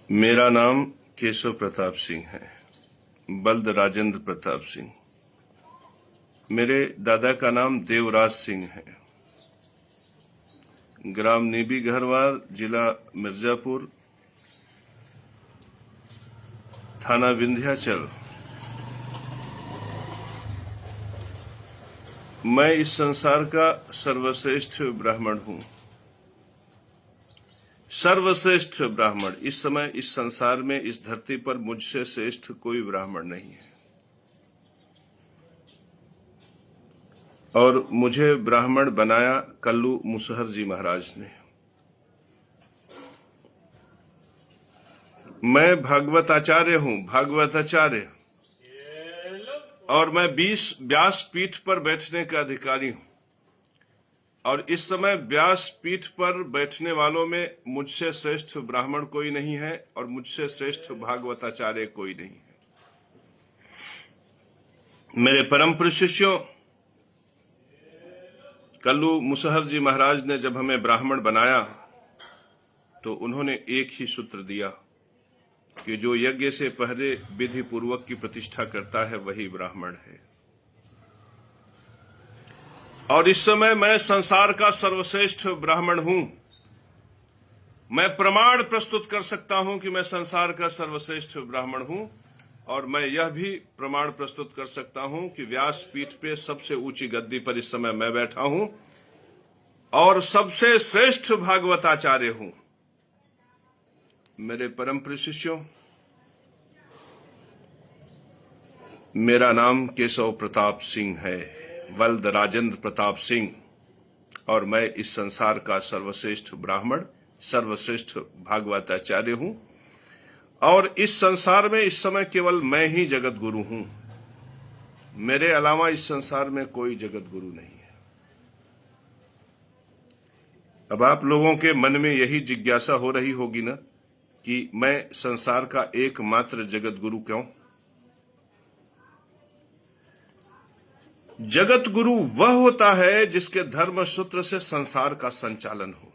मेरा नाम केशव प्रताप सिंह है, बल्द राजेंद्र प्रताप सिंह। मेरे दादा का नाम देवराज सिंह है। ग्राम नीबी घरवार, जिला मिर्जापुर, थाना विंध्याचल। मैं इस संसार का सर्वश्रेष्ठ ब्राह्मण हूं। सर्वश्रेष्ठ ब्राह्मण। इस समय इस संसार में, इस धरती पर मुझसे श्रेष्ठ कोई ब्राह्मण नहीं है। और मुझे ब्राह्मण बनाया कल्लू मुसहर जी महाराज ने। मैं भागवताचार्य हूं, भागवताचार्य। और मैं 20 व्यास पीठ पर बैठने का अधिकारी हूं। और इस समय व्यास पीठ पर बैठने वालों में मुझसे श्रेष्ठ ब्राह्मण कोई नहीं है और मुझसे श्रेष्ठ भागवताचार्य कोई नहीं है। मेरे परम प्रिय शिष्यों, कल्लू मुसहर जी महाराज ने जब हमें ब्राह्मण बनाया तो उन्होंने एक ही सूत्र दिया कि जो यज्ञ से पहले विधि पूर्वक की प्रतिष्ठा करता है वही ब्राह्मण है। और इस समय मैं संसार का सर्वश्रेष्ठ ब्राह्मण हूं। मैं प्रमाण प्रस्तुत कर सकता हूं कि मैं संसार का सर्वश्रेष्ठ ब्राह्मण हूं। और मैं यह भी प्रमाण प्रस्तुत कर सकता हूं कि व्यास पीठ पे सबसे ऊंची गद्दी पर इस समय मैं बैठा हूं और सबसे श्रेष्ठ भागवताचार्य हूं। मेरे परम प्रिय शिष्यों, मेरा नाम केशव प्रताप सिंह है, बल्द राजेंद्र प्रताप सिंह। और मैं इस संसार का सर्वश्रेष्ठ ब्राह्मण, सर्वश्रेष्ठ भागवताचार्य हूं। और इस संसार में इस समय केवल मैं ही जगत गुरु हूं। मेरे अलावा इस संसार में कोई जगत गुरु नहीं है। अब आप लोगों के मन में यही जिज्ञासा हो रही होगी ना कि मैं संसार का एकमात्र जगत गुरु क्यों? जगत गुरु वह होता है जिसके धर्म सूत्र से संसार का संचालन हो,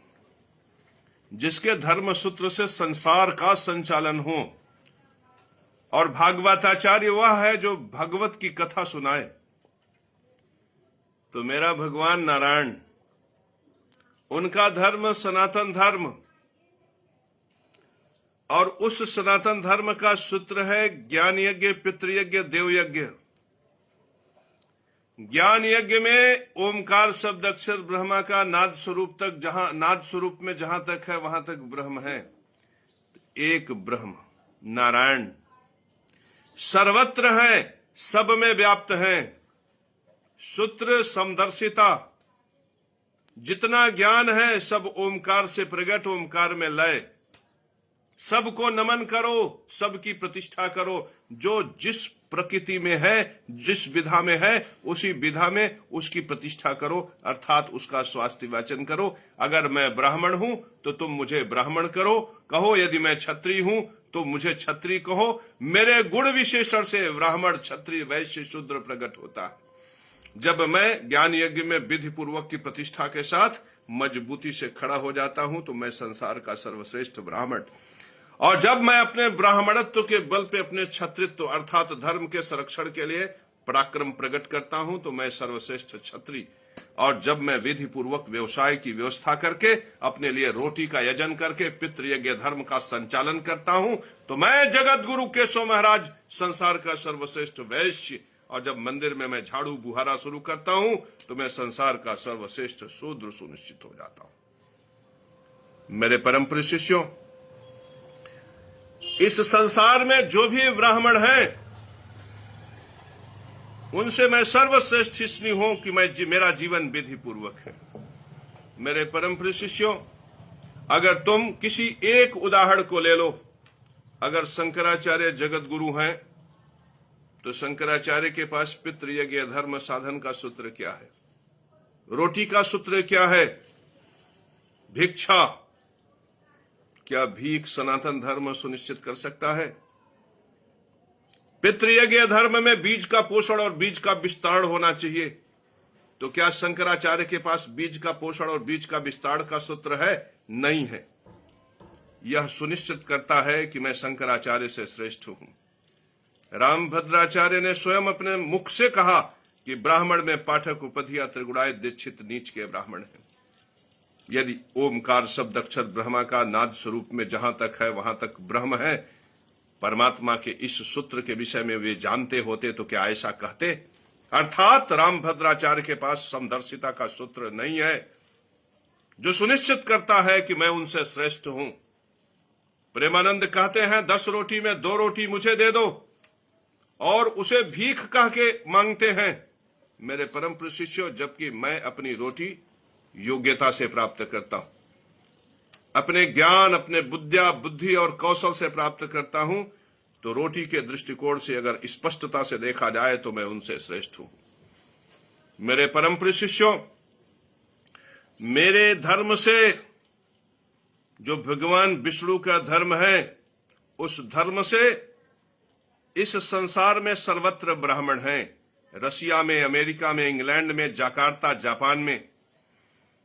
जिसके धर्म सूत्र से संसार का संचालन हो। और भागवताचार्य वह है जो भगवत की कथा सुनाए। तो मेरा भगवान नारायण, उनका धर्म सनातन धर्म, और उस सनातन धर्म का सूत्र है ज्ञान यज्ञ, पितृयज्ञ, देव यज्ञ। ज्ञान यज्ञ में ओमकार शब्द अक्षर ब्रह्मा का नाद स्वरूप तक, जहां नाद स्वरूप में जहां तक है वहां तक ब्रह्म है। एक ब्रह्म नारायण सर्वत्र है, सब में व्याप्त है। सूत्र समदर्शिता, जितना ज्ञान है सब ओमकार से प्रकट, ओमकार में लय। सबको नमन करो, सबकी प्रतिष्ठा करो। जो जिस प्रकृति में है, जिस विधा में है, उसी विधा में उसकी प्रतिष्ठा करो, अर्थात उसका स्वास्थ्य वाचन करो। अगर मैं ब्राह्मण हूं तो तुम मुझे ब्राह्मण कहो। यदि मैं क्षत्रिय हूं तो मुझे क्षत्रिय कहो। मेरे गुण विशेषण से ब्राह्मण, क्षत्रिय, वैश्य, शूद्र प्रकट होता है। जब मैं ज्ञान यज्ञ में विधि पूर्वक की प्रतिष्ठा के साथ मजबूती से खड़ा हो जाता हूं तो मैं संसार का सर्वश्रेष्ठ ब्राह्मण। और जब मैं अपने ब्राह्मणत्व के बल पे अपने क्षत्रित्व अर्थात धर्म के संरक्षण के लिए पराक्रम प्रकट करता हूं तो मैं सर्वश्रेष्ठ क्षत्रिय। और जब मैं विधि पूर्वक व्यवसाय की व्यवस्था करके अपने लिए रोटी का यजन करके पितृयज्ञ धर्म का संचालन करता हूं तो मैं जगत गुरु केशव महाराज, संसार का सर्वश्रेष्ठ वैश्य। और जब मंदिर में मैं झाड़ू बुहारा शुरू करता हूं तो मैं संसार का सर्वश्रेष्ठ शूद्र सुनिश्चित हो जाता हूं। मेरे परम प्रिय शिष्यों, इस संसार में जो भी ब्राह्मण हैं उनसे मैं सर्वश्रेष्ठ इसलिए हूं कि मेरा जीवन विधि पूर्वक है। मेरे परम प्रिय शिष्यों, अगर तुम किसी एक उदाहरण को ले लो, अगर शंकराचार्य जगत गुरु हैं तो शंकराचार्य के पास पितृयज्ञ धर्म साधन का सूत्र क्या है? रोटी का सूत्र क्या है? भिक्षा। क्या भीख सनातन धर्म सुनिश्चित कर सकता है? पितृयज्ञ धर्म में बीज का पोषण और बीज का विस्तार होना चाहिए। तो क्या शंकराचार्य के पास बीज का पोषण और बीज का विस्तार का सूत्र है? नहीं है। यह सुनिश्चित करता है कि मैं शंकराचार्य से श्रेष्ठ हूं। रामभद्राचार्य ने स्वयं अपने मुख से कहा कि ब्राह्मण में पाठक उपाध्याय त्रिगुणाय दीक्षित नीच के ब्राह्मण हैं। यदि ओमकार शब्द अक्षर ब्रह्मा का नाद स्वरूप में जहां तक है वहां तक ब्रह्म है, परमात्मा के इस सूत्र के विषय में वे जानते होते तो क्या ऐसा कहते? अर्थात रामभद्राचार्य के पास समदर्शिता का सूत्र नहीं है जो सुनिश्चित करता है कि मैं उनसे श्रेष्ठ हूं। प्रेमानंद कहते हैं 10 रोटी में 2 रोटी मुझे दे दो, और उसे भीख कह के मांगते हैं मेरे परम प्रिय शिष्यों, जबकि मैं अपनी रोटी योग्यता से प्राप्त करता हूं, अपने ज्ञान, अपने बुद्धि और कौशल से प्राप्त करता हूं। तो रोटी के दृष्टिकोण से अगर स्पष्टता से देखा जाए तो मैं उनसे श्रेष्ठ हूं। मेरे परम प्रिय शिष्यों, मेरे धर्म से जो भगवान विष्णु का धर्म है, उस धर्म से इस संसार में सर्वत्र ब्राह्मण हैं। रसिया में, अमेरिका में, इंग्लैंड में, जाकार्ता, जापान में।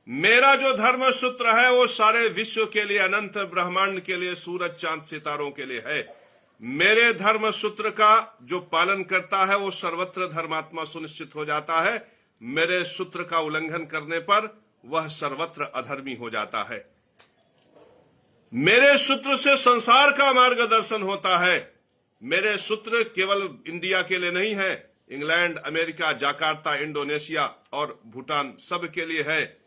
मेरा जो धर्म सूत्र है वो सारे विश्व के लिए, अनंत ब्रह्मांड के लिए, सूरज चांद सितारों के लिए है। मेरे धर्म सूत्र का जो पालन करता है वो सर्वत्र धर्मात्मा सुनिश्चित हो जाता है। मेरे सूत्र का उल्लंघन करने पर वह सर्वत्र अधर्मी हो जाता है। मेरे सूत्र से संसार का मार्गदर्शन होता है। मेरे सूत्र केवल इंडिया के लिए नहीं है, इंग्लैंड, अमेरिका, जाकार्ता, इंडोनेशिया और भूटान सब के लिए है।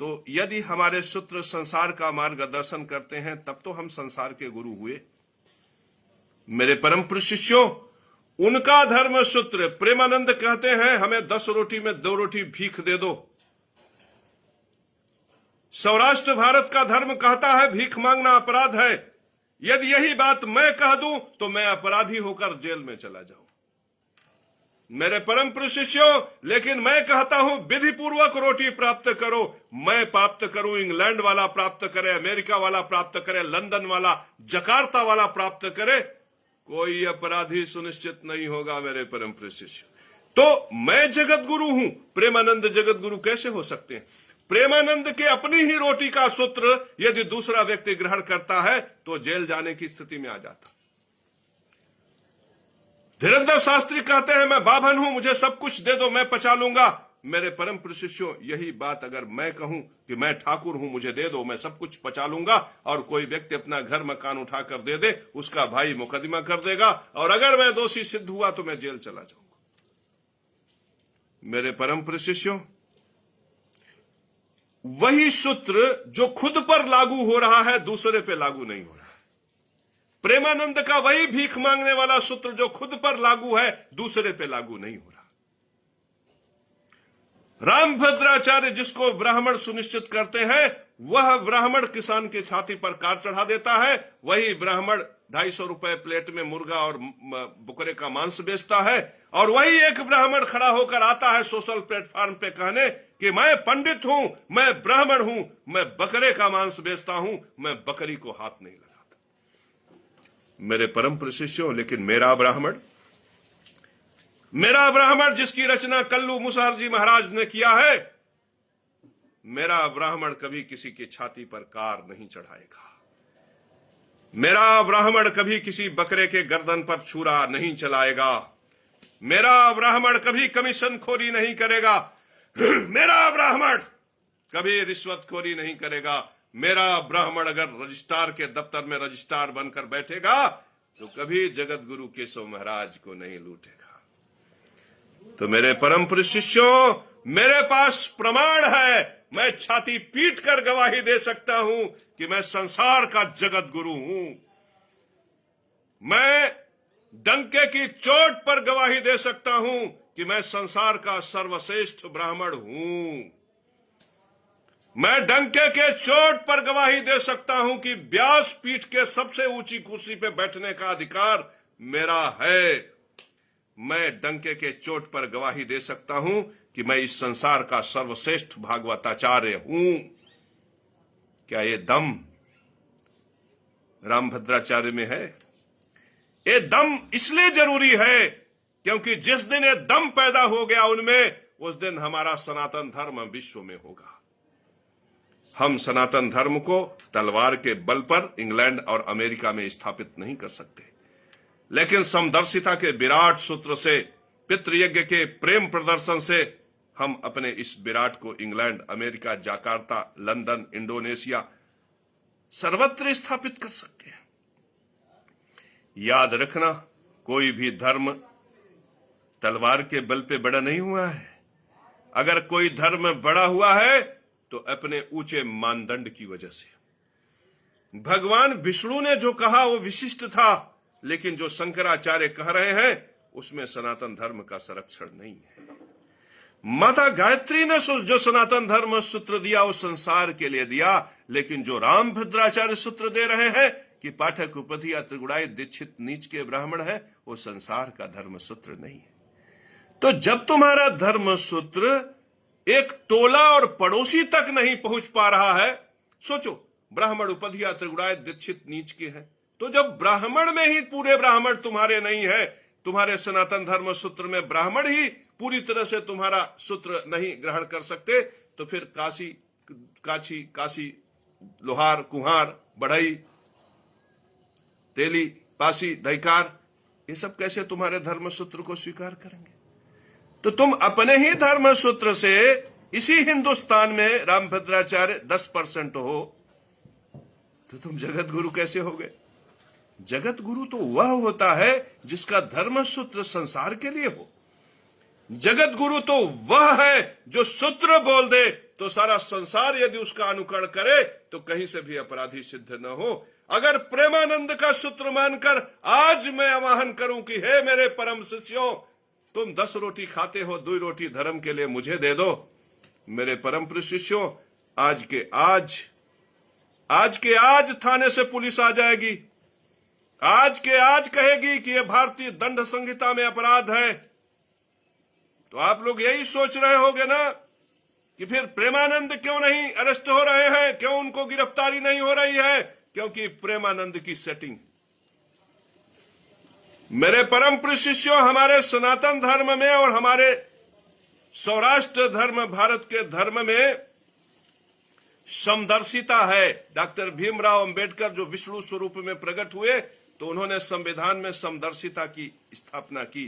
तो यदि हमारे सूत्र संसार का मार्गदर्शन करते हैं तब तो हम संसार के गुरु हुए। मेरे परम प्रिय शिष्यों, उनका धर्म सूत्र, प्रेमानंद कहते हैं हमें 10 रोटी में 2 रोटी भीख दे दो। सौराष्ट्र भारत का धर्म कहता है भीख मांगना अपराध है। यदि यही बात मैं कह दूं तो मैं अपराधी होकर जेल में चला जाऊं। मेरे परम प्रिय शिष्यों, लेकिन मैं कहता हूं विधि पूर्वक रोटी प्राप्त करो। मैं प्राप्त करूं, इंग्लैंड वाला प्राप्त करे, अमेरिका वाला प्राप्त करे, लंदन वाला, जकार्ता वाला प्राप्त करे, कोई अपराधी सुनिश्चित नहीं होगा। मेरे परम प्रिय शिष्य, तो मैं जगत गुरु हूं, प्रेमानंद जगत गुरु कैसे हो सकते हैं? प्रेमानंद के अपनी ही रोटी का सूत्र यदि दूसरा व्यक्ति ग्रहण करता है तो जेल जाने की स्थिति में आ जाता। धीरेन्द्र शास्त्री कहते हैं मैं बाभन हूं, मुझे सब कुछ दे दो, मैं पचा लूंगा। मेरे परम प्रिय शिष्यों, यही बात अगर मैं कहूं कि मैं ठाकुर हूं, मुझे दे दो, मैं सब कुछ पचा लूंगा, और कोई व्यक्ति अपना घर मकान उठाकर दे दे, उसका भाई मुकदमा कर देगा, और अगर मैं दोषी सिद्ध हुआ तो मैं जेल चला जाऊंगा। मेरे परम प्रिय शिष्यों, वही सूत्र जो खुद पर लागू हो रहा है दूसरे पे लागू नहीं हो रहा है। प्रेमानंद का वही भीख मांगने वाला सूत्र जो खुद पर लागू है दूसरे पे लागू नहीं हो रहा। रामभद्राचार्य जिसको ब्राह्मण सुनिश्चित करते हैं, वह ब्राह्मण किसान के छाती पर कार चढ़ा देता है। वही ब्राह्मण 250 रुपए प्लेट में मुर्गा और बकरे का मांस बेचता है, और वही एक ब्राह्मण खड़ा होकर आता है सोशल प्लेटफॉर्म पे कहने कि मैं पंडित हूं, मैं ब्राह्मण हूं, मैं बकरे का मांस बेचता हूं, मैं बकरी को हाथ नहीं लगाता। मेरे परम प्रिय शिष्यों, लेकिन मेरा ब्राह्मण जिसकी रचना कल्लू मुसाहरजी महाराज ने किया है, मेरा ब्राह्मण कभी किसी की छाती पर कार नहीं चढ़ाएगा। मेरा ब्राह्मण कभी किसी बकरे के गर्दन पर छुरा नहीं चलाएगा। मेरा ब्राह्मण कभी कमीशनखोरी नहीं करेगा। मेरा ब्राह्मण कभी रिश्वतखोरी नहीं करेगा। मेरा ब्राह्मण अगर रजिस्ट्रार के दफ्तर में रजिस्ट्रार बनकर बैठेगा तो कभी जगत गुरु केशव महाराज को नहीं लूटेगा। तो मेरे परम प्रिय शिष्यों, मेरे पास प्रमाण है। मैं छाती पीट कर गवाही दे सकता हूं कि मैं संसार का जगत गुरु हूं। मैं डंके की चोट पर गवाही दे सकता हूं कि मैं संसार का सर्वश्रेष्ठ ब्राह्मण हूं। मैं डंके के चोट पर गवाही दे सकता हूं कि व्यास पीठ के सबसे ऊंची कुर्सी पे बैठने का अधिकार मेरा है। मैं डंके के चोट पर गवाही दे सकता हूं कि मैं इस संसार का सर्वश्रेष्ठ भागवताचार्य हूं। क्या ये दम रामभद्राचार्य में है? ये दम इसलिए जरूरी है क्योंकि जिस दिन ये दम पैदा हो गया उनमें, उस दिन हमारा सनातन धर्म विश्व में होगा। हम सनातन धर्म को तलवार के बल पर इंग्लैंड और अमेरिका में स्थापित नहीं कर सकते, लेकिन समदर्शिता के विराट सूत्र से, पितृयज्ञ के प्रेम प्रदर्शन से हम अपने इस विराट को England, America, Jakarta, London, Indonesia सर्वत्र स्थापित कर सकते हैं। याद रखना, कोई भी धर्म तलवार के बल पे बड़ा नहीं हुआ है। अगर कोई धर्म बड़ा हुआ है तो अपने ऊंचे मानदंड की वजह से। भगवान विष्णु ने जो कहा वो विशिष्ट था, लेकिन जो शंकराचार्य कह रहे हैं उसमें सनातन धर्म का संरक्षण नहीं है। माता गायत्री ने जो सनातन धर्म सूत्र दिया वो संसार के लिए दिया, लेकिन जो राम भद्राचार्य सूत्र दे रहे हैं कि पाठक, उपधिया, त्रिगुणाई, दीक्षित, नीच के ब्राह्मण है, वो संसार का धर्म सूत्र नहीं है। तो जब तुम्हारा धर्म सूत्र एक टोला और पड़ोसी तक नहीं पहुंच पा रहा है, सोचो, ब्राह्मण, उपधिया, त्रिगुणाई, दीक्षित, नीच के हैं, तो जब ब्राह्मण में ही पूरे ब्राह्मण तुम्हारे नहीं है, तुम्हारे सनातन धर्म सूत्र में ब्राह्मण ही पूरी तरह से तुम्हारा सूत्र नहीं ग्रहण कर सकते, तो फिर काशी, लोहार, कुम्हार, बढ़ई, तेली, पासी, दैकार, ये सब कैसे तुम्हारे धर्म सूत्र को स्वीकार करेंगे? तो तुम अपने ही धर्म सूत्र से इसी हिंदुस्तान में रामभद्राचार्य 10% हो, तो तुम जगत गुरु कैसे हो गए? जगत गुरु तो वह होता है जिसका धर्म सूत्र संसार के लिए हो। जगत गुरु तो वह है जो सूत्र बोल दे तो सारा संसार यदि उसका अनुकरण करे तो कहीं से भी अपराधी सिद्ध न हो। अगर प्रेमानंद का सूत्र मानकर आज मैं आवाहन करूं कि हे मेरे परम शिष्यों, तुम 10 रोटी खाते हो, 2 रोटी धर्म के लिए मुझे दे दो। मेरे परम शिष्यों, आज के आज थाने से पुलिस आ जाएगी, आज के आज कहेगी कि यह भारतीय दंड संहिता में अपराध है, तो आप लोग यही सोच रहे होंगे ना कि फिर प्रेमानंद क्यों नहीं अरेस्ट हो रहे हैं, क्यों उनको गिरफ्तारी नहीं हो रही है? क्योंकि प्रेमानंद की सेटिंग। मेरे परम शिष्यों, हमारे सनातन धर्म में और हमारे सौराष्ट्र धर्म, भारत के धर्म में समदर्शिता है। डॉक्टर भीमराव अंबेडकर जो विष्णु स्वरूप में प्रकट हुए तो उन्होंने संविधान में समदर्शिता की स्थापना की।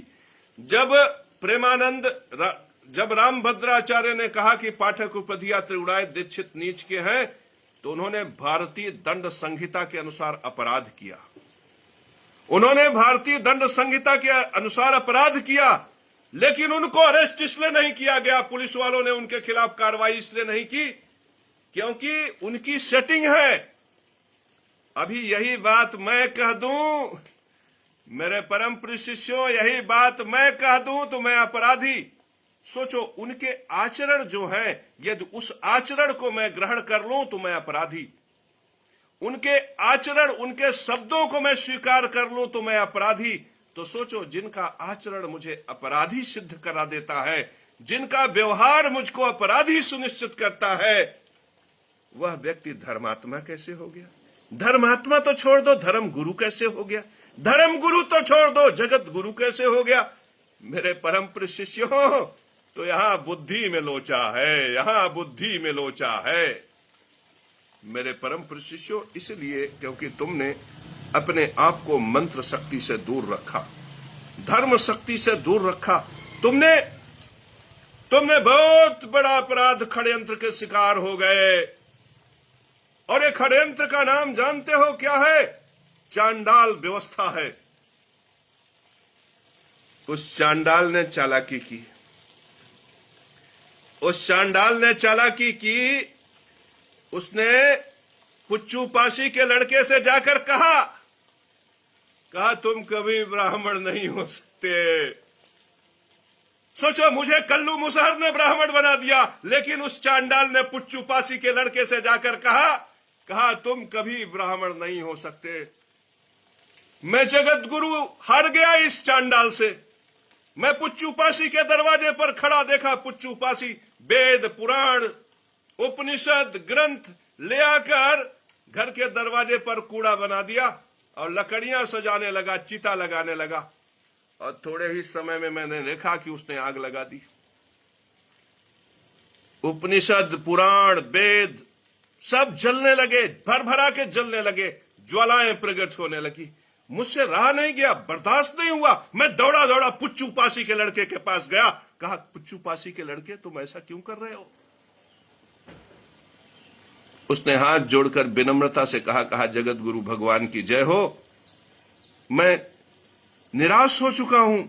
जब रामभद्राचार्य ने कहा कि पाठक, उपधिया, त्रिगुणाई, दीक्षित, नीच के हैं, तो उन्होंने भारतीय दंड संहिता के अनुसार अपराध किया। उन्होंने भारतीय दंड संहिता के अनुसार अपराध किया, लेकिन उनको अरेस्ट इसलिए नहीं किया गया, पुलिस वालों ने उनके खिलाफ कार्रवाई इसलिए नहीं की क्योंकि उनकी सेटिंग है। अभी यही बात मैं कह दूं, मेरे परम शिष्यों, यही बात मैं कह दूं तो मैं अपराधी। सोचो, उनके आचरण जो है, यदि उस आचरण को मैं ग्रहण कर लूं तो मैं अपराधी। उनके आचरण, उनके शब्दों को मैं स्वीकार कर लूं तो मैं अपराधी। तो सोचो, जिनका आचरण मुझे अपराधी सिद्ध करा देता है, जिनका व्यवहार मुझको अपराधी सुनिश्चित करता है, वह व्यक्ति धर्मात्मा कैसे हो गया? धर्मात्मा तो छोड़ दो, धर्म गुरु कैसे हो गया? धर्म गुरु तो छोड़ दो, जगत गुरु कैसे हो गया? मेरे परम शिष्यों, तो यहां बुद्धि में लोचा है, यहां बुद्धि में लोचा है। मेरे परम शिष्यों, इसलिए क्योंकि तुमने अपने आप को मंत्र शक्ति से दूर रखा, धर्म शक्ति से दूर रखा। तुमने बहुत बड़ा अपराध, षड्यंत्र के शिकार हो गए। और ये षड्यंत्र का नाम जानते हो क्या है? चांडाल व्यवस्था है। उस चांडाल ने चालाकी की, उसने पुच्चू पासी के लड़के से जाकर कहा तुम कभी ब्राह्मण नहीं हो सकते। सोचो, मुझे कल्लू मुसहर ने ब्राह्मण बना दिया, लेकिन उस चांडाल ने पुच्चू पासी के लड़के से जाकर कहा तुम कभी ब्राह्मण नहीं हो सकते। मैं जगत गुरु हार गया इस चांडाल से। मैं पुच्चू पासी के दरवाजे पर खड़ा देखा। पुच्चू पासी वेद, पुराण, उपनिषद ग्रंथ ले आकर घर के दरवाजे पर कूड़ा बना दिया और लकड़ियां सजाने लगा, चिता लगाने लगा। और थोड़े ही समय में मैंने देखा कि उसने आग लगा दी। उपनिषद, पुराण, वेद सब जलने लगे, भर भरा के जलने लगे, ज्वालाएं प्रकट होने लगी। मुझसे रहा नहीं गया, बर्दाश्त नहीं हुआ। मैं दौड़ा दौड़ा पुच्चू पासी के लड़के के पास गया। कहा, पुच्चू पासी के लड़के, तुम ऐसा क्यों कर रहे हो? उसने हाथ जोड़कर विनम्रता से कहा, जगत गुरु भगवान की जय हो, मैं निराश हो चुका हूं।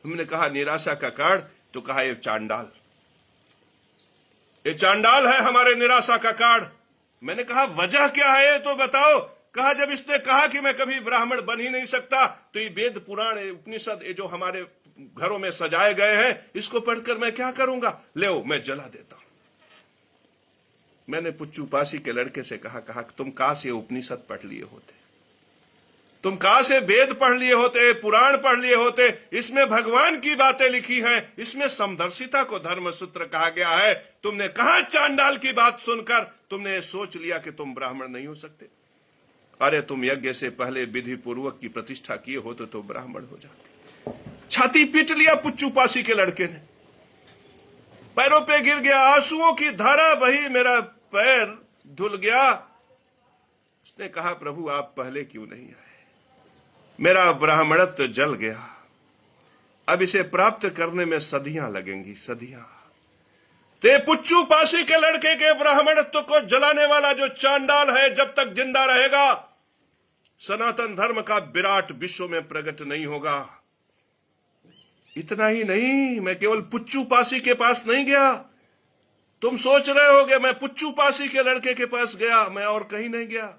हमने कहा, निराशा का कारण? तो कहा, ये चांडाल, ये चांडाल है हमारे निराशा का कारण। मैंने कहा, वजह क्या है तो बताओ। कहा, जब इसने कहा कि मैं कभी ब्राह्मण बन ही नहीं सकता, तो ये वेद पुराण उपनिषद ये जो हमारे घरों में सजाए गए हैं, इसको पढ़कर मैं क्या करूंगा? ले मैं जला देता हूं। मैंने पुच्चू पासी के लड़के से कहा, तुम कहां से उपनिषद पढ़ लिए होते, तुम कहां से वेद पढ़ लिए होते, पुराण पढ़ लिए होते? इसमें भगवान की बातें लिखी हैं, इसमें समदर्शिता को धर्म सूत्र कहा गया है। तुमने कहा चांडाल की बात सुनकर तुमने सोच लिया कि तुम ब्राह्मण नहीं हो सकते? अरे तुम यज्ञ से पहले विधि पूर्वक की प्रतिष्ठा किए होते तो ब्राह्मण हो जाते। छाती पीट लिया पुच्चू पासी के लड़के ने, पैरों पे गिर गया, आंसुओं की धारा बही, मेरा पैर धुल गया। उसने कहा, प्रभु आप पहले क्यों नहीं आए? मेरा ब्राह्मणत्व जल गया, अब इसे प्राप्त करने में सदियां लगेंगी, सदियां। तो पुच्चू पासी के लड़के के ब्राह्मणत्व को जलाने वाला जो चांडाल है, जब तक जिंदा रहेगा, सनातन धर्म का विराट विश्व में प्रकट नहीं होगा। इतना ही नहीं, मैं केवल पुच्चू पासी के पास नहीं गया। तुम सोच रहे होगे मैं पुच्चू पासी के लड़के के पास गया, मैं और कहीं नहीं गया।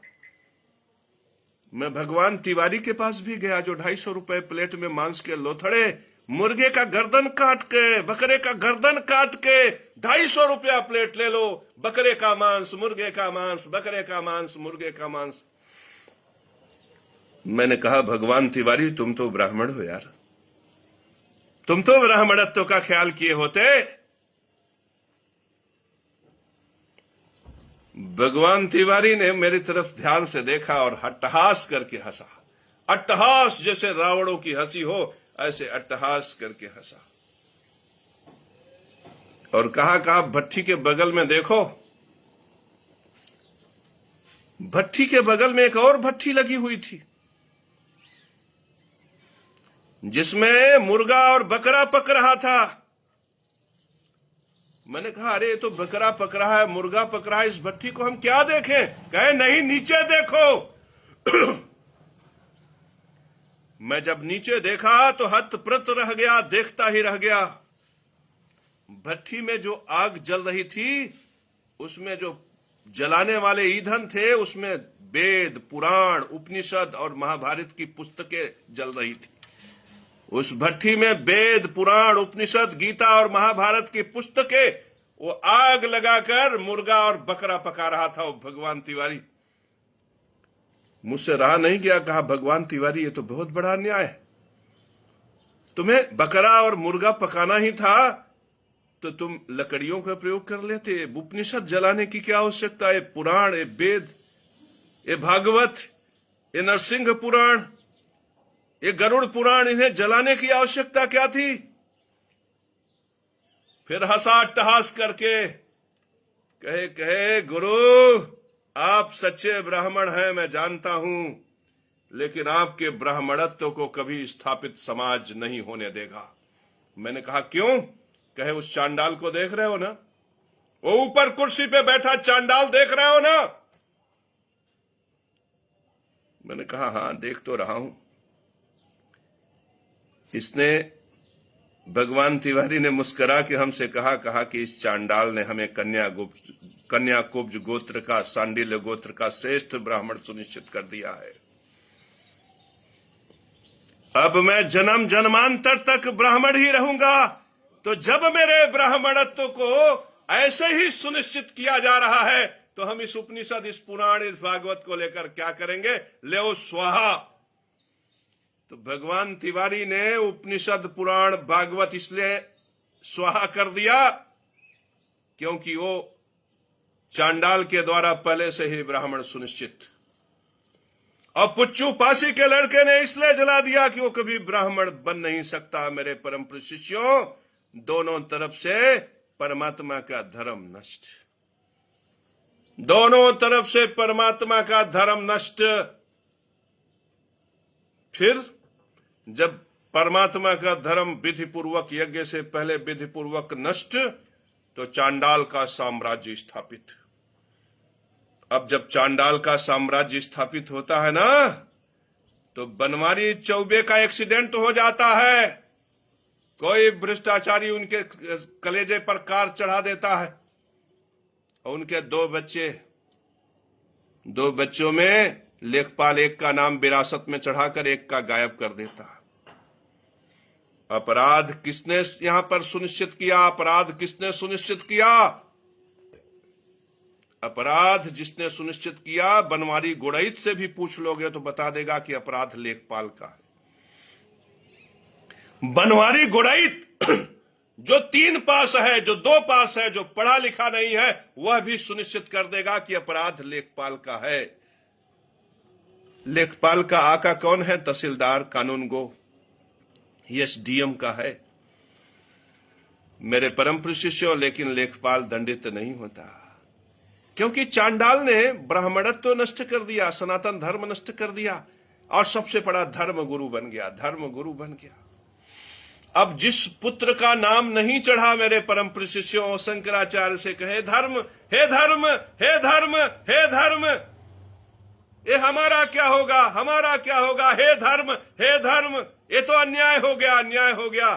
मैं भगवान तिवारी के पास भी गया, जो 250 रुपए प्लेट में मांस के लोथड़े, मुर्गे का गर्दन काट के, बकरे का गर्दन काट के 250 रुपया प्लेट ले लो। बकरे का मांस, मुर्गे का मांस, बकरे का मांस, मुर्गे का मांस। मैंने कहा, भगवान तिवारी तुम तो ब्राह्मण हो यार, तुम तो ब्राह्मणत्व का ख्याल किए होते। भगवान तिवारी ने मेरी तरफ ध्यान से देखा और अट्टहास करके हंसा। अट्टहास, जैसे रावणों की हंसी हो, ऐसे अट्टहास करके हंसा और कहा, भट्ठी के बगल में देखो। भट्ठी के बगल में एक और भट्ठी लगी हुई थी, जिसमें मुर्गा और बकरा पक रहा था। मैंने कहा, अरे ये तो बकरा पक रहा है, मुर्गा पक रहा है, इस भट्ठी को हम क्या देखें? कहे, नहीं, नीचे देखो। मैं जब नीचे देखा तो हतप्रत रह गया, देखता ही रह गया। भट्ठी में जो आग जल रही थी, उसमें जो जलाने वाले ईंधन थे, उसमें वेद, पुराण, उपनिषद और महाभारत की पुस्तकें जल रही थी। उस भट्ठी में वेद, पुराण, उपनिषद, गीता और महाभारत की पुस्तकें, वो आग लगाकर मुर्गा और बकरा पका रहा था वो भगवान तिवारी। मुझसे रहा नहीं गया, कहा, भगवान तिवारी ये तो बहुत बड़ा अन्याय है। तुम्हें बकरा और मुर्गा पकाना ही था तो तुम लकड़ियों का प्रयोग कर लेते। उपनिषद जलाने की क्या आवश्यकता है? पुराण, ये वेद, ये भागवत, ये नरसिंह पुराण, ये गरुड़ पुराण, इन्हें जलाने की आवश्यकता क्या थी? फिर हंसा अट्टहास करके, कहे, गुरु आप सच्चे ब्राह्मण हैं, मैं जानता हूं, लेकिन आपके ब्राह्मणत्व को कभी स्थापित समाज नहीं होने देगा। मैंने कहा, क्यों? कहे, उस चांडाल को देख रहे हो ना, वो ऊपर कुर्सी पे बैठा चांडाल देख रहे हो ना? मैंने कहा, हां देख तो रहा हूं। इसने, भगवान तिवारी ने मुस्कुरा के हमसे कहा कि इस चांडाल ने हमें कन्या कुब्ज गोत्र का, सांडिल्य गोत्र का श्रेष्ठ ब्राह्मण सुनिश्चित कर दिया है। अब मैं जन्म जन्मांतर तक ब्राह्मण ही रहूंगा। तो जब मेरे ब्राह्मणत्व को ऐसे ही सुनिश्चित किया जा रहा है, तो हम इस उपनिषद, इस पुराण, इस भागवत को लेकर क्या करेंगे? ले स्वाहा। तो भगवान तिवारी ने उपनिषद, पुराण, भागवत इसलिए स्वाहा कर दिया क्योंकि वो चांडाल के द्वारा पहले से ही ब्राह्मण सुनिश्चित। और पुच्चू पासी के लड़के ने इसलिए जला दिया कि वो कभी ब्राह्मण बन नहीं सकता। मेरे परम शिष्यों, दोनों तरफ से परमात्मा का धर्म नष्ट। दोनों तरफ से परमात्मा का धर्म नष्ट। फिर जब परमात्मा का धर्म विधिपूर्वक, यज्ञ से पहले विधिपूर्वक नष्ट, तो चांडाल का साम्राज्य स्थापित। अब जब चांडाल का साम्राज्य स्थापित होता है ना, तो बनवारी चौबे का एक्सीडेंट हो जाता है। कोई भ्रष्टाचारी उनके कलेजे पर कार चढ़ा देता है और उनके दो बच्चों में लेखपाल एक का नाम विरासत में चढ़ाकर एक का गायब कर देता है। अपराध किसने यहां पर सुनिश्चित किया? अपराध किसने सुनिश्चित किया? अपराध जिसने सुनिश्चित किया, बनवारी गुड़ैत से भी पूछ लोगे तो बता देगा कि अपराध लेखपाल का है। बनवारी गुड़ैत जो 3 पास है, जो 2 पास है, जो पढ़ा लिखा नहीं है, वह भी सुनिश्चित कर देगा कि अपराध लेखपाल का है। लेखपाल का आका कौन है? तहसीलदार, कानूनगो, एसडीएम का है। मेरे परम शिष्यों, लेकिन लेखपाल दंडित नहीं होता, क्योंकि चांडाल ने ब्राह्मणत्व नष्ट कर दिया, सनातन धर्म नष्ट कर दिया और सबसे बड़ा धर्म गुरु बन गया, धर्म गुरु बन गया। अब जिस पुत्र का नाम नहीं चढ़ा मेरे परम शिष्यों, शंकराचार्य से कहे धर्म, हे धर्म, हे धर्म, हे धर्म, ये हमारा क्या होगा, हमारा क्या होगा, हे धर्म, हे धर्म, ये तो अन्याय हो गया, अन्याय हो गया।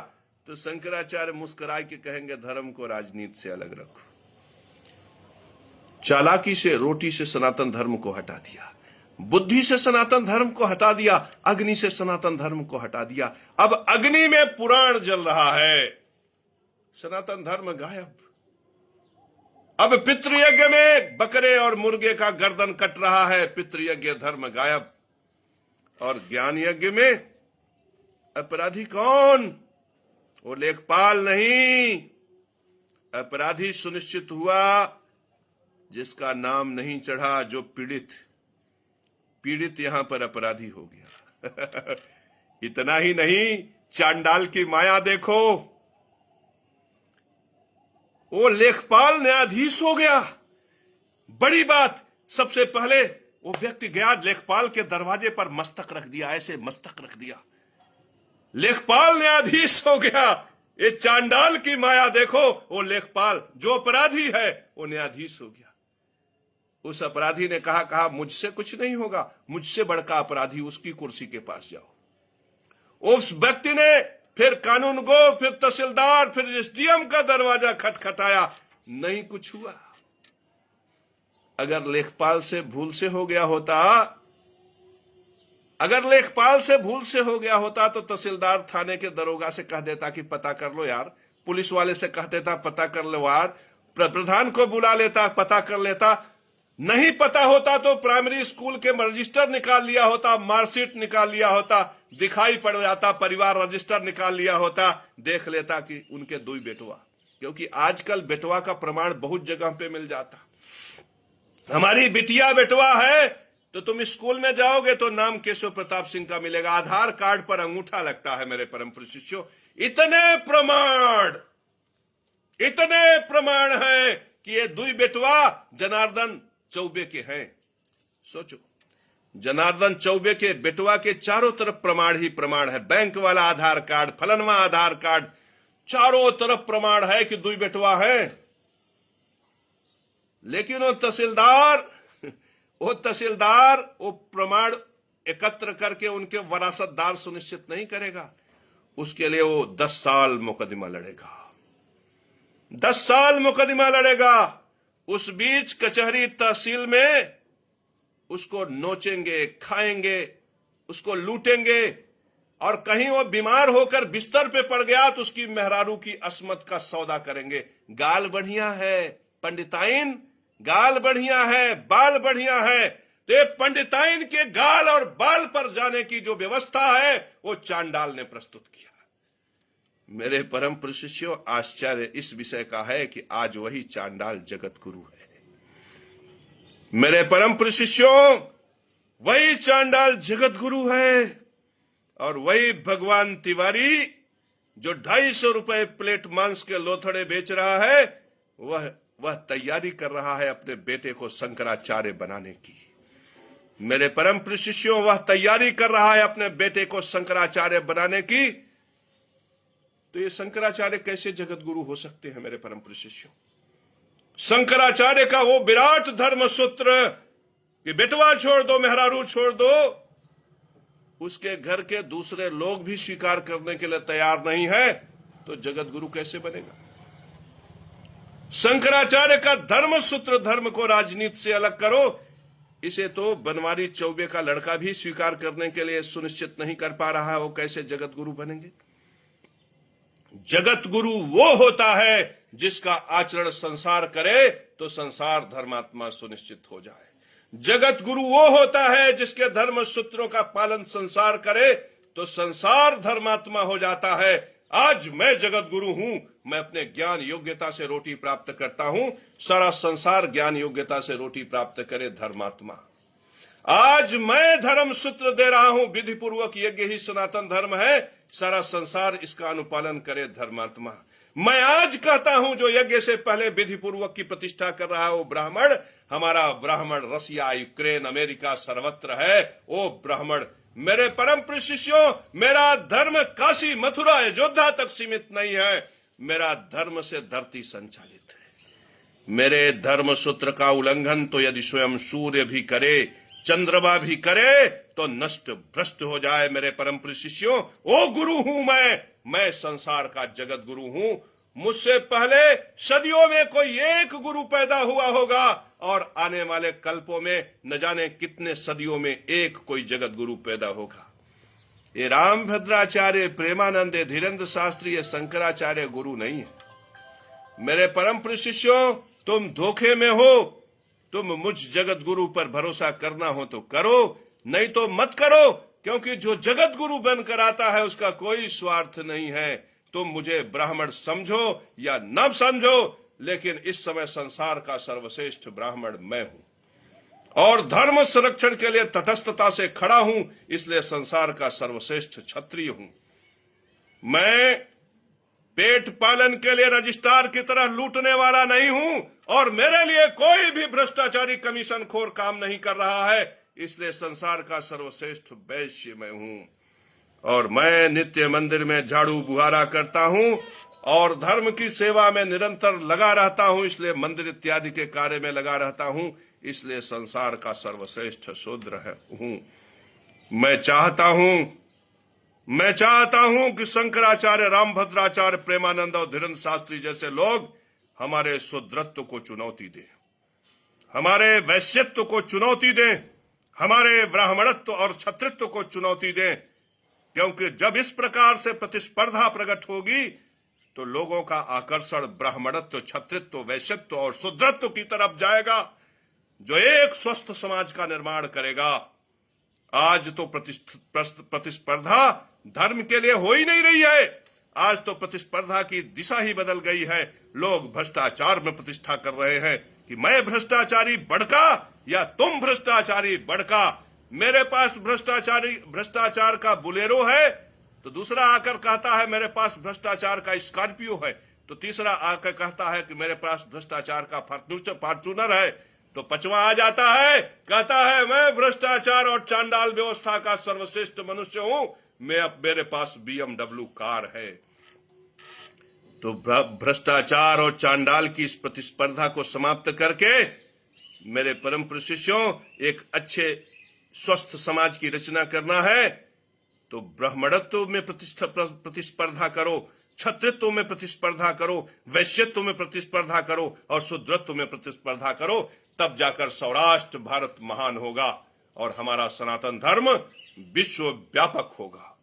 तो शंकराचार्य मुस्कुराए के कहेंगे धर्म को राजनीति से अलग रखो। चालाकी से, रोटी से सनातन धर्म को हटा दिया, बुद्धि से सनातन धर्म को हटा दिया, अग्नि से सनातन धर्म को हटा दिया। अब अग्नि में पुराण जल रहा है, सनातन धर्म गायब। अब पितृयज्ञ में बकरे और मुर्गे का गर्दन कट रहा है, पितृयज्ञ धर्म गायब। और ज्ञान यज्ञ में अपराधी कौन? वो लेखपाल नहीं, अपराधी सुनिश्चित हुआ जिसका नाम नहीं चढ़ा, जो पीड़ित यहां पर अपराधी हो गया। इतना ही नहीं, चांडाल की माया देखो, वो लेखपाल न्यायाधीश हो गया। बड़ी बात, सबसे पहले वो व्यक्ति गया, लेखपाल के दरवाजे पर मस्तक रख दिया, ऐसे मस्तक रख दिया, लेखपाल न्यायाधीश हो गया। ये चांडाल की माया देखो, वो लेखपाल जो अपराधी है वो न्यायाधीश हो गया। उस अपराधी ने कहा मुझसे कुछ नहीं होगा, मुझसे बड़का अपराधी, उसकी कुर्सी के पास जाओ। उस व्यक्ति ने फिर कानूनगो, फिर तहसीलदार, फिर एसडीएम का दरवाजा खटखटाया, नहीं कुछ हुआ। अगर लेखपाल से भूल से हो गया होता, अगर लेखपाल से भूल से हो गया होता तो तहसीलदार थाने के दरोगा से कह देता कि पता कर लो यार, पुलिस वाले से कह देता पता कर लो यार, प्रधान को बुला लेता, पता कर लेता। नहीं पता होता तो प्राइमरी स्कूल के रजिस्टर निकाल लिया होता, मार्कशीट निकाल लिया होता, दिखाई पड़ जाता, परिवार रजिस्टर निकाल लिया होता, देख लेता कि उनके 2 बेटवा। क्योंकि आजकल बेटवा का प्रमाण बहुत जगह पे मिल जाता। हमारी बिटिया बेटवा है तो तुम स्कूल में जाओगे तो नाम केशव प्रताप सिंह का मिलेगा, आधार कार्ड पर अंगूठा लगता है। मेरे परम शिष्यों, इतने प्रमाण है कि ये 2 बेटवा जनार्दन चौबे के हैं। सोचो, जनार्दन चौबे के बेटवा के चारों तरफ प्रमाण ही प्रमाण है, बैंक वाला आधार कार्ड, फलनवा आधार कार्ड, चारों तरफ प्रमाण है कि 2 बेटवा है। लेकिन वो तहसीलदार वो प्रमाण एकत्र करके उनके वरासतदार सुनिश्चित नहीं करेगा। उसके लिए वो 10 साल मुकदमा लड़ेगा, 10 साल मुकदमा लड़ेगा। उस बीच कचहरी तहसील में उसको नोचेंगे, खाएंगे, उसको लूटेंगे, और कहीं वो बीमार होकर बिस्तर पे पड़ गया तो उसकी मेहरारू की अस्मत का सौदा करेंगे। गाल बढ़िया है पंडिताइन, गाल बढ़िया है, बाल बढ़िया है, तो ये पंडिताइन के गाल और बाल पर जाने की जो व्यवस्था है वो चांडाल ने प्रस्तुत किया। मेरे परम शिष्यों, आश्चर्य इस विषय का है कि आज वही चांडाल जगत गुरु है। मेरे परम शिष्यों, वही चांडाल जगत गुरु है, और वही भगवान तिवारी जो 250 रुपए प्लेट मांस के लोथड़े बेच रहा है, वह वह तैयारी कर रहा है अपने बेटे को शंकराचार्य बनाने की। मेरे परम प्रिय शिष्यों, वह तैयारी कर रहा है अपने बेटे को शंकराचार्य बनाने की। तो ये शंकराचार्य कैसे जगत गुरु हो सकते हैं मेरे परम प्रिय शिष्यों? शंकराचार्य का वो विराट धर्म सूत्र कि बेटवा छोड़ दो, मेहरारू छोड़ दो, उसके घर के दूसरे लोग भी स्वीकार करने के लिए तैयार नहीं है, तो जगत गुरु कैसे बनेगा? शंकराचार्य का धर्म सूत्र, धर्म को राजनीति से अलग करो, इसे तो बनवारी चौबे का लड़का भी स्वीकार करने के लिए सुनिश्चित नहीं कर पा रहा है, वो कैसे जगत गुरु बनेंगे? जगत गुरु वो होता है जिसका आचरण संसार करे तो संसार धर्मात्मा सुनिश्चित हो जाए। जगत गुरु वो होता है जिसके धर्म सूत्रों का पालन संसार करे तो संसार धर्मात्मा हो जाता है। आज मैं जगत गुरु हूं, मैं अपने ज्ञान योग्यता से रोटी प्राप्त करता हूं, सारा संसार ज्ञान योग्यता से रोटी प्राप्त करे धर्मात्मा। आज मैं धर्म सूत्र दे रहा हूं, विधि पूर्वक यज्ञ ही सनातन धर्म है, सारा संसार इसका अनुपालन करे धर्मात्मा। मैं आज कहता हूं जो यज्ञ से पहले विधि पूर्वक की प्रतिष्ठा कर रहा है वो ब्राह्मण, हमारा ब्राह्मण रसिया, यूक्रेन, अमेरिका सर्वत्र है, वो ब्राह्मण। मेरे परम प्रिय शिष्यों, मेरा धर्म काशी, मथुरा, अयोध्या तक सीमित नहीं है, मेरा धर्म से धरती संचालित है। मेरे धर्म सूत्र का उल्लंघन तो यदि स्वयं सूर्य भी करे, चंद्रमा भी करे तो नष्ट भ्रष्ट हो जाए। मेरे परम प्रिय शिष्यों, ओ गुरु हूं मैं संसार का जगत गुरु हूं। मुझसे पहले सदियों में कोई एक गुरु पैदा हुआ होगा और आने वाले कल्पों में न जाने कितने सदियों में एक कोई जगत गुरु पैदा होगा। ये रामभद्राचार्य, प्रेमानंद, धीरेन्द्र शास्त्री, शंकराचार्य गुरु नहीं है। मेरे परम प्रिय शिष्यों, तुम धोखे में हो। तुम मुझ जगत गुरु पर भरोसा करना हो तो करो, नहीं तो मत करो, क्योंकि जो जगत गुरु बनकर आता है उसका कोई स्वार्थ नहीं है। तुम मुझे ब्राह्मण समझो या न समझो, लेकिन इस समय संसार का सर्वश्रेष्ठ ब्राह्मण मैं हूं और धर्म संरक्षण के लिए तटस्थता से खड़ा हूं, इसलिए संसार का सर्वश्रेष्ठ क्षत्रिय हूं। मैं पेट पालन के लिए रजिस्ट्रार की तरह लूटने वाला नहीं हूं और मेरे लिए कोई भी भ्रष्टाचारी कमीशन खोर काम नहीं कर रहा है, इसलिए संसार का सर्वश्रेष्ठ वैश्य मैं हूं। और मैं नित्य मंदिर में झाड़ू बुहारा करता हूं और धर्म की सेवा में निरंतर लगा रहता हूं, इसलिए मंदिर इत्यादि के कार्य में लगा रहता हूं, इसलिए संसार का सर्वश्रेष्ठ शूद्र हूं। मैं चाहता हूं कि शंकराचार्य, रामभद्राचार्य, प्रेमानंद और धीरेन्द्र शास्त्री जैसे लोग हमारे शूद्रत्व को चुनौती दें, हमारे वैश्यत्व को चुनौती दें, हमारे ब्राह्मणत्व और क्षत्रित्व को चुनौती दें, क्योंकि जब इस प्रकार से प्रतिस्पर्धा प्रकट होगी तो लोगों का आकर्षण ब्राह्मणत्व, क्षत्रित्व, वैश्यत्व और शूद्रत्व की तरफ जाएगा, जो एक स्वस्थ समाज का निर्माण करेगा। आज तो प्रतिस्पर्धा धर्म के लिए हो ही नहीं रही है, आज तो प्रतिस्पर्धा की दिशा ही बदल गई है। लोग भ्रष्टाचार में प्रतिष्ठा कर रहे हैं कि मैं भ्रष्टाचारी बड़का या तुम भ्रष्टाचारी बड़का। मेरे पास भ्रष्टाचार का बुलेरो है तो दूसरा आकर कहता है मेरे पास भ्रष्टाचार का स्कॉर्पियो है, तो तीसरा आकर कहता है कि मेरे पास भ्रष्टाचार का फॉर्च्यूनर है, तो पांचवा आ जाता है, कहता है मैं भ्रष्टाचार और चांडाल व्यवस्था का सर्वश्रेष्ठ मनुष्य हूं, मेरे पास BMW कार है। तो भ्रष्टाचार और चांडाल की इस प्रतिस्पर्धा को समाप्त करके मेरे परम प्रिय शिष्यों, एक अच्छे स्वस्थ समाज की रचना करना है तो ब्राह्मणत्व में प्रतिस्पर्धा करो, क्षत्रित्व में प्रतिस्पर्धा करो, वैश्यत्व में प्रतिस्पर्धा करो और शूद्रत्व में प्रतिस्पर्धा करो, तब जाकर सौराष्ट्र भारत महान होगा और हमारा सनातन धर्म विश्व व्यापक होगा।